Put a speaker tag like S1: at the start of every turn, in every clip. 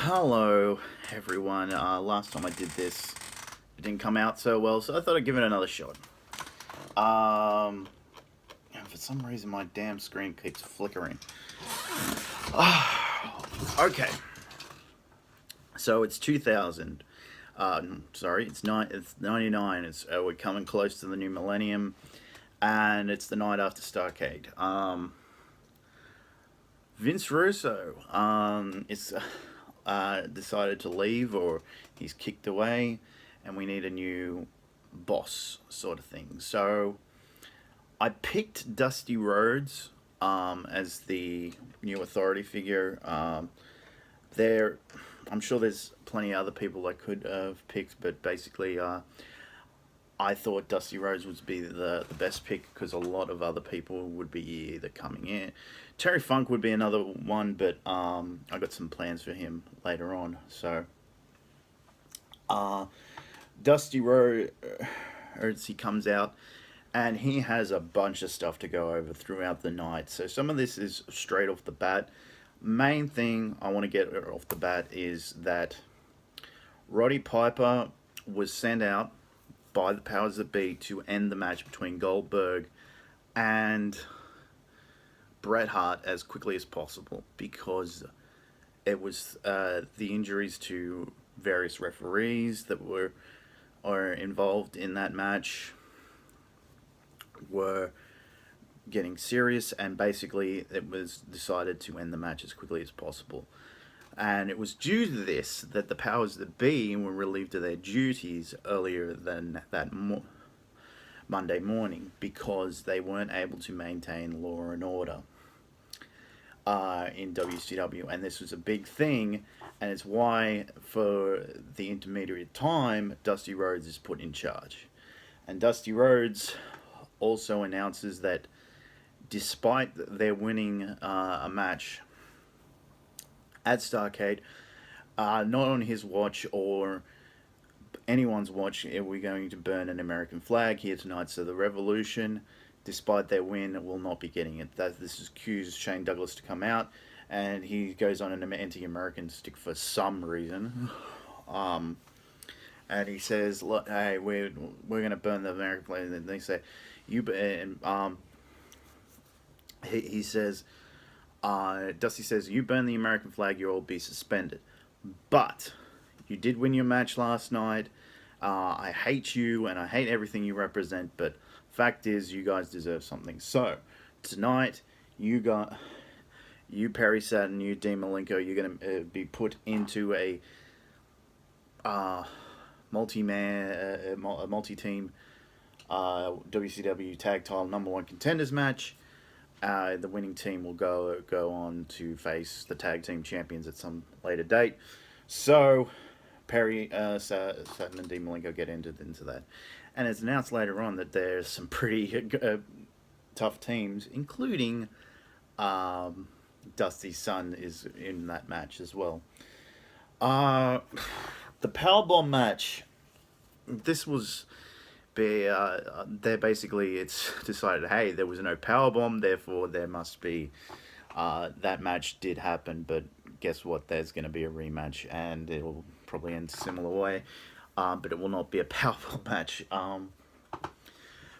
S1: Hello, everyone. Last time I did this, it didn't come out so well, so I thought I'd give it another shot. And for some reason, my damn screen keeps flickering. Okay. So it's 2000. Sorry, it's 99. We're coming close to the new millennium, and it's the night after Starcade. Vince Russo is decided to leave, or he's kicked away, and we need a new boss, sort of thing. So I picked Dusty Rhodes as the new authority figure. There, I'm sure there's plenty of other people I could have picked, but basically, I thought Dusty Rhodes would be the best pick because a lot of other people would be either coming in. Terry Funk would be another one, but I got some plans for him later on. So, Dusty Rhodes, he comes out, and he has a bunch of stuff to go over throughout the night. So some of this is straight off the bat. Main thing I want to get off the bat is that Roddy Piper was sent out by the powers that be to end the match between Goldberg and Bret Hart as quickly as possible because it was the injuries to various referees that were involved in that match were getting serious, and basically it was decided to end the match as quickly as possible. And it was due to this that the powers that be were relieved of their duties earlier than that Monday morning because they weren't able to maintain law and order in WCW. And this was a big thing, and it's why, for the intermediate time, Dusty Rhodes is put in charge. And Dusty Rhodes also announces that despite their winning a match at Starcade, not on his watch or anyone's watch, we're going to burn an American flag here tonight. So the Revolution, despite their win, will not be getting it. This is cues Shane Douglas to come out, and he goes on an anti-American stick for some reason. And he says, "Look, hey, we're going to burn the American flag." And they say, "You," and he says, Dusty says, "You burn the American flag, you'll all be suspended. But you did win your match last night. I hate you and I hate everything you represent, but fact is, you guys deserve something. So tonight, you, Perry Saturn, you, Dean Malenko, you're going to be put into a multi-team WCW Tag Title #1 Contenders match. The winning team will go on to face the tag team champions at some later date." So Perry, Saturn, and Dean Malenko get into that, and it's announced later on that there's some pretty tough teams, including Dusty's son is in that match as well. The Powerbomb match. This was. They're basically, it's decided, hey, there was no powerbomb, therefore there must be, that match did happen, but guess what, there's going to be a rematch, and it will probably end a similar way, but it will not be a powerbomb match.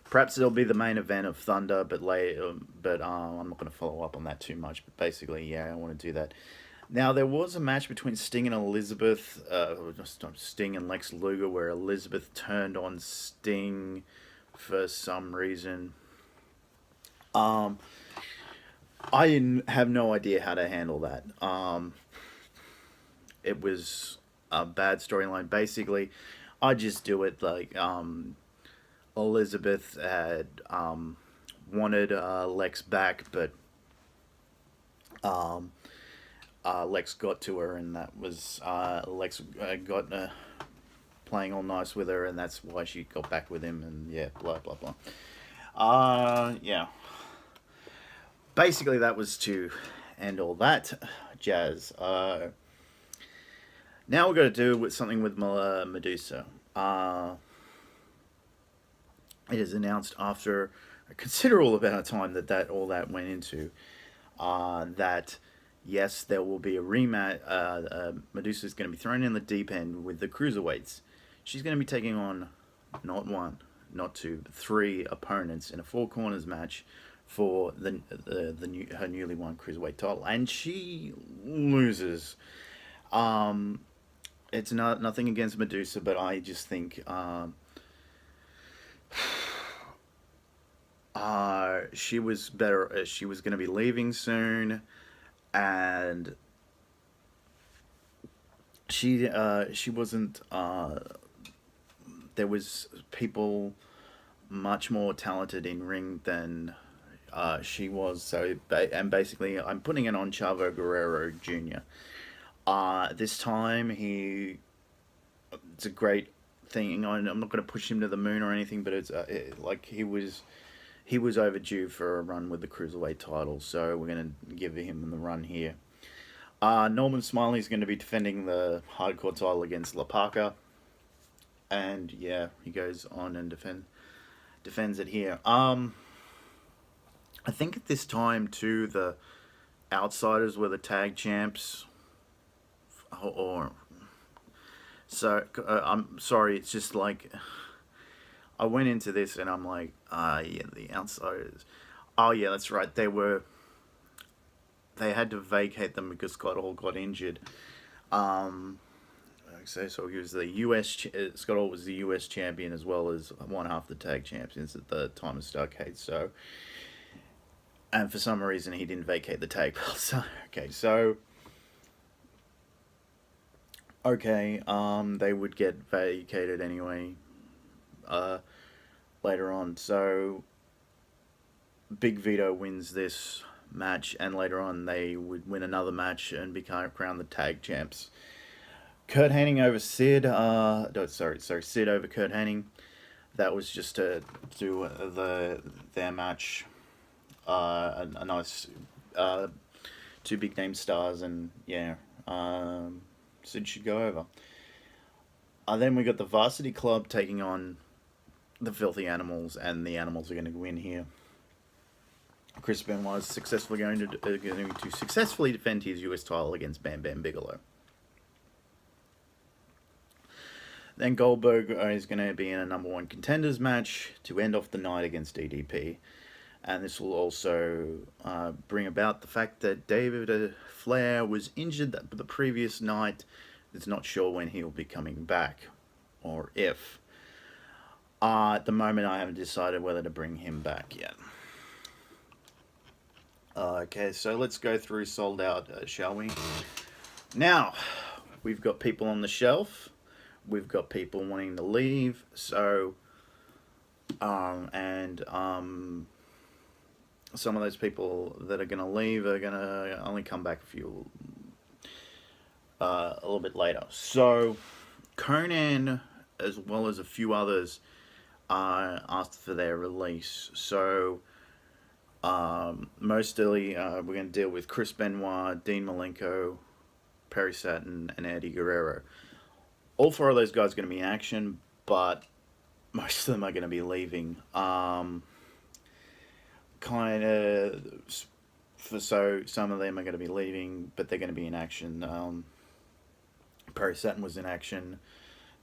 S1: Perhaps it'll be the main event of Thunder, but later, but I'm not going to follow up on that too much, but basically, yeah, I want to do that. Now, there was a match between Sting and Elizabeth, Sting and Lex Luger, where Elizabeth turned on Sting for some reason. I have no idea how to handle that. It was a bad storyline. Basically, I just do it like Elizabeth had wanted Lex back, but Lex got to her, and that was Lex got playing all nice with her, and that's why she got back with him, and yeah, blah blah blah. Yeah. Basically, that was to end all that jazz. Now we're going to do something with Madusa. It is announced after a considerable amount of time that all that went into that yes, there will be a rematch. Madusa is going to be thrown in the deep end with the cruiserweights. She's going to be taking on not one, not two, but three opponents in a four corners match for her newly won cruiserweight title, and she loses. Um, it's not nothing against Madusa, but I just think she was better. She was going to be leaving soon, and she wasn't. There was people much more talented in ring than she was. So and basically, I'm putting it on Chavo Guerrero Jr. This time it's a great thing. I'm not going to push him to the moon or anything, but it's like he was overdue for a run with the cruiserweight title. So we're going to give him the run here. Norman Smiley is going to be defending the hardcore title against La Parka, and yeah, he goes on and defends it here. I think at this time too, the Outsiders were the tag champs, or so. I'm sorry, it's just like I went into this and I'm like, yeah, the Outsiders. Oh yeah, that's right. They had to vacate them because Scott Hall got injured. So he was the U.S. Scott Hall was the U.S. champion as well as one half the tag champions at the time of Starcade. So, and for some reason he didn't vacate the tag belts. They would get vacated anyway. Later on, so Big Vito wins this match, and later on they would win another match and become crowned the tag champs. Curt Hennig over Sid. Sid over Curt Hennig. That was just to do their match. A nice two big name stars, and yeah, Sid should go over. Then we got the Varsity Club taking on the Filthy Animals, and the Animals are going to win here. Chris Benoit is successfully going to successfully defend his U.S. title against Bam Bam Bigelow. Then Goldberg is going to be in a number one contenders match to end off the night against DDP. And this will also bring about the fact that David Flair was injured the previous night. It's not sure when he will be coming back, or if. At the moment, I haven't decided whether to bring him back yet. Okay, so let's go through Sold Out, shall we? Now, we've got people on the shelf. We've got people wanting to leave. So, some of those people that are going to leave are going to only come back a little bit later. So, Konnan, as well as a few others, asked for their release. So, mostly we're going to deal with Chris Benoit, Dean Malenko, Perry Saturn, and Eddie Guerrero. All four of those guys are going to be in action, but most of them are going to be leaving. So some of them are going to be leaving, but they're going to be in action. Perry Saturn was in action.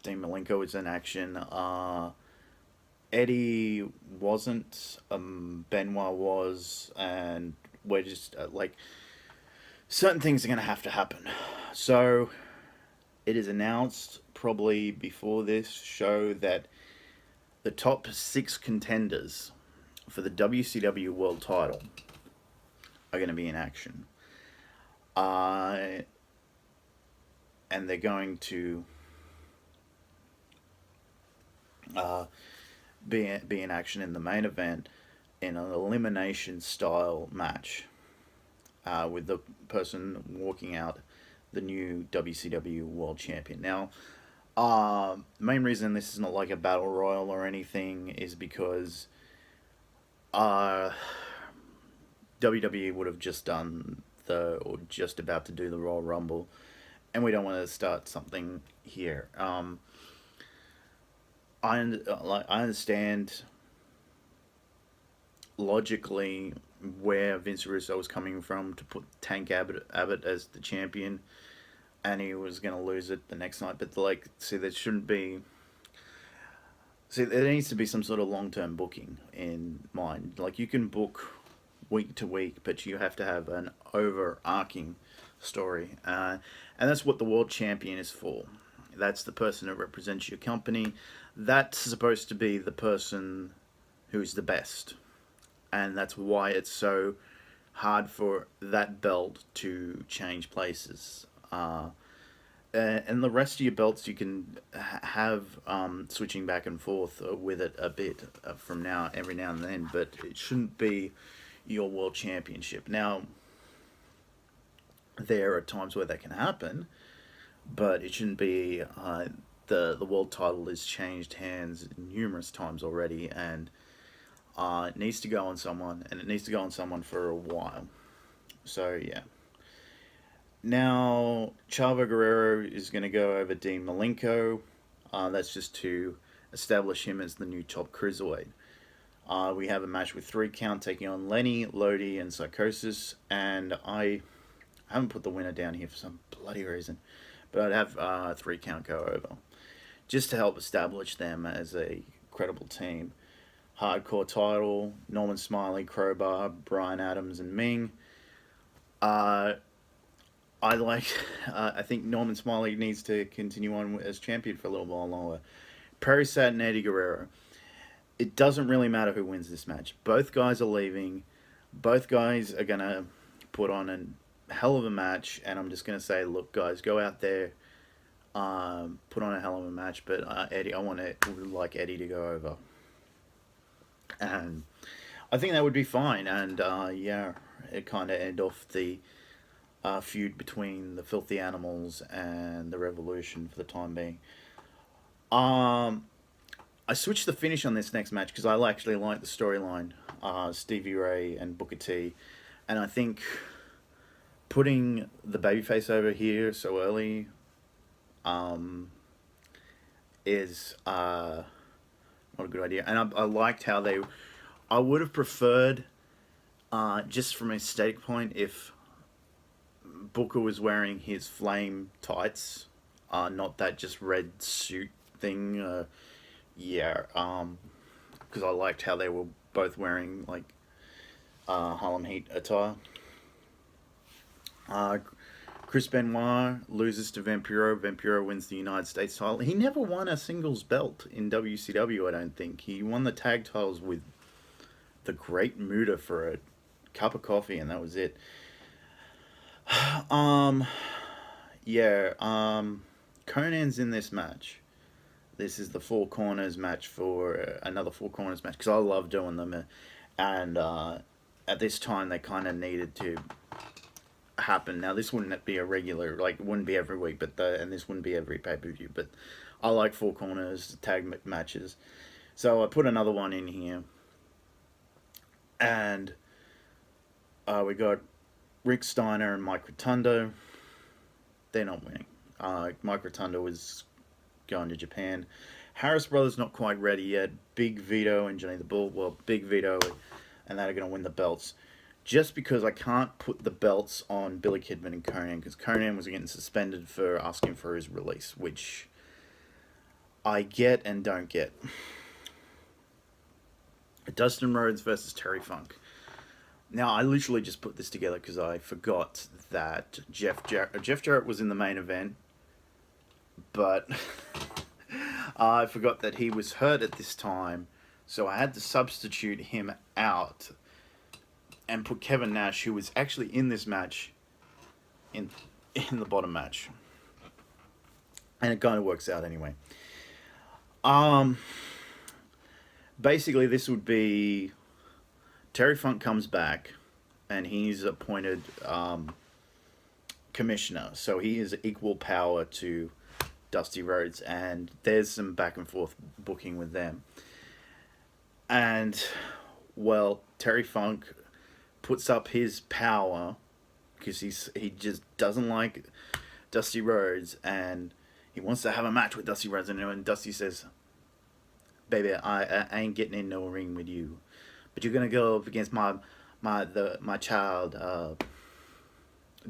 S1: Dean Malenko was in action. Eddie wasn't. Benoit was, and we're just certain things are going to have to happen. So it is announced probably before this show that the top 6 contenders for the WCW World Title are going to be in action. And they're going to be in action in the main event in an elimination style match, with the person walking out the new WCW World Champion. Now, the main reason this is not like a battle royal or anything is because WWE would have just done or just about to do the Royal Rumble, and we don't want to start something here. I understand logically where Vince Russo was coming from to put Tank Abbott as the champion, and he was going to lose it the next night. But like, see, there shouldn't be. See, there needs to be some sort of long-term booking in mind. Like, you can book week to week, but you have to have an overarching story, and that's what the world champion is for. That's the person who represents your company. That's supposed to be the person who's the best, and that's why it's so hard for that belt to change places. And the rest of your belts you can have switching back and forth with it a bit from every now and then, but it shouldn't be your world championship. Now, there are times where that can happen, but it shouldn't be. The world title has changed hands numerous times already, and it needs to go on someone, and it needs to go on someone for a while. So yeah. Now, Chavo Guerrero is going to go over Dean Malenko. That's just to establish him as the new top cruiserweight. We have a match with 3 count taking on Lenny, Lodi, and Pschosis. And I haven't put the winner down here for some bloody reason, but I'd have 3 count go over, just to help establish them as a credible team. Hardcore title, Norman Smiley, Crowbar, Brian Adams, and Ming. I think Norman Smiley needs to continue on as champion for a little while longer. Perry Saturn, Eddie Guerrero. It doesn't really matter who wins this match. Both guys are leaving. Both guys are going to put on a hell of a match. And I'm just going to say, look, guys, go out there, put on a hell of a match. But Eddie, I would like Eddie to go over. And I think that would be fine. And yeah, it kind of end off the feud between the Filthy Animals and the Revolution for the time being. I switched the finish on this next match because I actually like the storyline, Stevie Ray and Booker T, and I think putting the babyface over here so early is not a good idea. And I liked how I would have preferred, just from a aesthetic point, if Booker was wearing his flame tights, not that just red suit thing. Yeah, because I liked how they were both wearing like Harlem Heat attire. Chris Benoit loses to Vampiro. Vampiro wins the United States title. He never won a singles belt in WCW, I don't think. He won the tag titles with the Great Muta for a cup of coffee, and that was it. Konnan's in this match. This is the Four Corners match for another Four Corners match, because I love doing them, and at this time they kind of needed to happen. Now this wouldn't be a regular, like it wouldn't be every week, and this wouldn't be every pay-per-view, but I like Four Corners tag matches, so I put another one in here, and we got Rick Steiner and Mike Rotunda. They're not winning. Mike Rotunda was going to Japan. Harris Brothers not quite ready yet. Big Vito and Johnny the Bull. Well, Big Vito and that are going to win the belts. Just because I can't put the belts on Billy Kidman and Konnan, because Konnan was getting suspended for asking for his release, which I get and don't get. Dustin Rhodes versus Terry Funk. Now, I literally just put this together because I forgot that Jeff Jarrett was in the main event, but I forgot that he was hurt at this time, so I had to substitute him out and put Kevin Nash, who was actually in this match, in the bottom match. And it kind of works out anyway. Basically, this would be Terry Funk comes back, and he's appointed commissioner, so he is equal power to Dusty Rhodes, and there's some back and forth booking with them. And, well, Terry Funk puts up his power because he just doesn't like Dusty Rhodes, and he wants to have a match with Dusty Rhodes, and Dusty says, "Baby, I ain't getting in no ring with you, but you're gonna go up against my my child,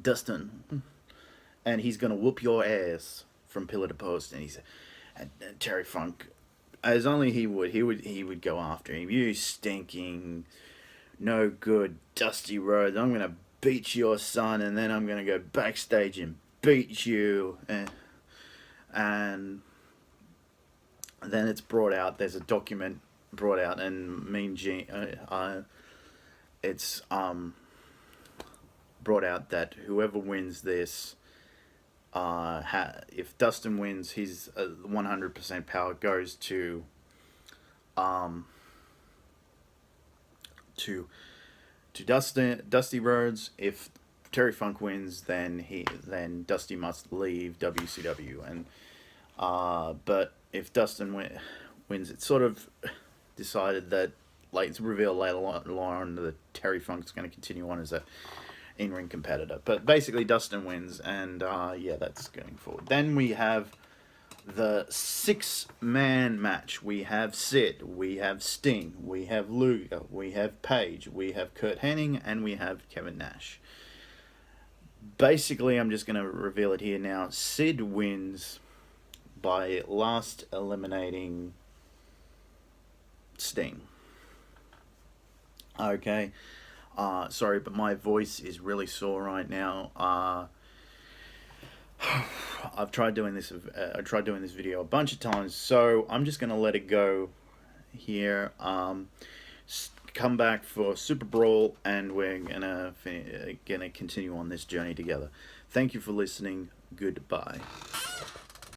S1: Dustin, and he's gonna whoop your ass from pillar to post. And Terry Funk, as only he would go after him. You stinking, no good, Dusty Rhodes. I'm gonna beat your son, and then I'm gonna go backstage and beat you. And then it's brought out. There's a document brought out, and Mean Gene. It's brought out that whoever wins this, if Dustin wins, his 100% power goes to Dusty Rhodes. If Terry Funk wins, then Dusty must leave WCW. And but if Dustin wins, it's sort of decided that, like, it's revealed later on that Terry Funk's going to continue on as a in-ring competitor. But basically, Dustin wins, and yeah, that's going forward. Then we have the 6-man match. We have Sid, we have Sting, we have Luger, we have Page, we have Curt Hennig, and we have Kevin Nash. Basically, I'm just going to reveal it here now. Sid wins by last eliminating Sting. Okay. Sorry, but my voice is really sore right now. I've tried doing this. I tried doing this video a bunch of times, so I'm just gonna let it go here. Come back for Super Brawl, and we're gonna continue on this journey together. Thank you for listening. Goodbye.